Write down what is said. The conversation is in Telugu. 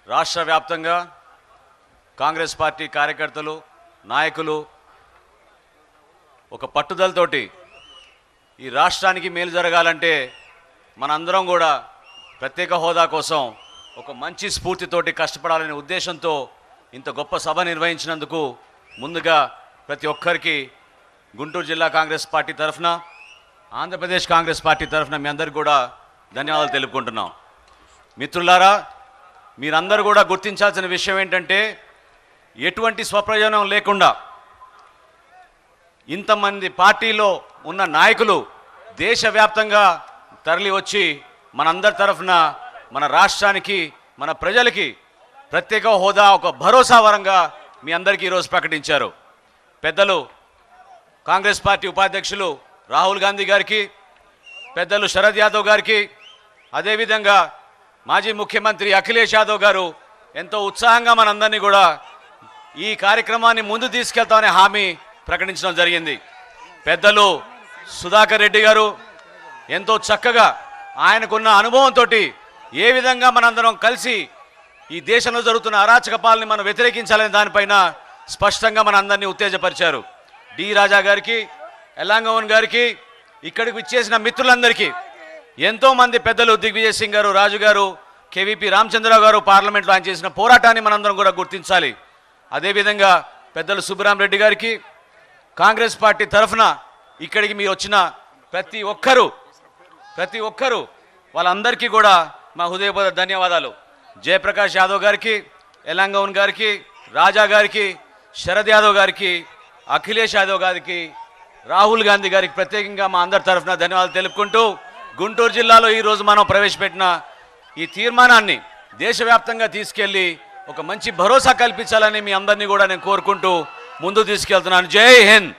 రాష్ట్ర వ్యాప్తంగా కాంగ్రెస్ పార్టీ కార్యకర్తలు నాయకులు ఒక పట్టుదలతోటి ఈ రాష్ట్రానికి మేలు జరగాలంటే మనందరం కూడా ప్రత్యేక హోదా కోసం ఒక మంచి స్ఫూర్తితోటి కష్టపడాలనే ఉద్దేశంతో ఇంత గొప్ప సభ నిర్వహించినందుకు ముందుగా ప్రతి ఒక్కరికి గుంటూరు జిల్లా కాంగ్రెస్ పార్టీ తరఫున ఆంధ్రప్రదేశ్ కాంగ్రెస్ పార్టీ తరఫున మీ అందరికీ కూడా ధన్యవాదాలు తెలుపుకుంటున్నాం. మిత్రులారా, మీరందరూ కూడా గుర్తించాల్సిన విషయం ఏంటంటే ఎటువంటి స్వప్రయోజనం లేకుండా ఇంతమంది పార్టీలో ఉన్న నాయకులు దేశవ్యాప్తంగా తరలి వచ్చి మనందరి తరఫున మన రాష్ట్రానికి మన ప్రజలకి ప్రత్యేక హోదా ఒక భరోసా వరంగా మీ అందరికీ ఈరోజు ప్రకటించారు. పెద్దలు కాంగ్రెస్ పార్టీ ఉపాధ్యక్షులు రాహుల్ గాంధీ గారికి, పెద్దలు శరద్ యాదవ్ గారికి, అదేవిధంగా మాజీ ముఖ్యమంత్రి అఖిలేష్ యాదవ్ గారు ఎంతో ఉత్సాహంగా మనందరినీ కూడా ఈ కార్యక్రమాన్ని ముందు తీసుకెళ్తామనే హామీ ప్రకటించడం జరిగింది. పెద్దలు సుధాకర్ రెడ్డి గారు ఎంతో చక్కగా ఆయనకున్న అనుభవంతో ఏ విధంగా మనందరం కలిసి ఈ దేశంలో జరుగుతున్న అరాచక పాలనని మనం వ్యతిరేకించాలనే దానిపైన స్పష్టంగా మనందరినీ ఉత్తేజపరిచారు. డి రాజా గారికి, ఎల్లాంగవన్ గారికి, ఇక్కడికి ఇచ్చేసిన మిత్రులందరికీ, ఎంతోమంది పెద్దలు దిగ్విజయ్ సింగ్ గారు, రాజు గారు, కేవీపీ రామచంద్రరావు గారు పార్లమెంట్లో ఆయన చేసిన పోరాటాన్ని మనందరం కూడా గుర్తించాలి. అదేవిధంగా పెద్దలు సుబ్బరాం రెడ్డి గారికి, కాంగ్రెస్ పార్టీ తరఫున ఇక్కడికి మీరు వచ్చిన ప్రతి ఒక్కరు వాళ్ళందరికీ కూడా మా హృదయపూర్వక ధన్యవాదాలు. జయప్రకాష్ యాదవ్ గారికి, ఎల్లాంగవన్ గారికి, రాజా గారికి, శరద్ యాదవ్ గారికి, అఖిలేష్ యాదవ్ గారికి, రాహుల్ గాంధీ గారికి ప్రత్యేకంగా మా అందరి తరఫున ధన్యవాదాలు తెలుపుకుంటూ గుంటూరు జిల్లాలో ఈరోజు మనం ప్రవేశపెట్టిన ఈ తీర్మానాన్ని దేశవ్యాప్తంగా తీసుకెళ్లి ఒక మంచి భరోసా కల్పించాలని మీ అందరినీ కూడా నేను కోరుకుంటూ ముందు తీసుకెళ్తున్నాను. జై హింద్.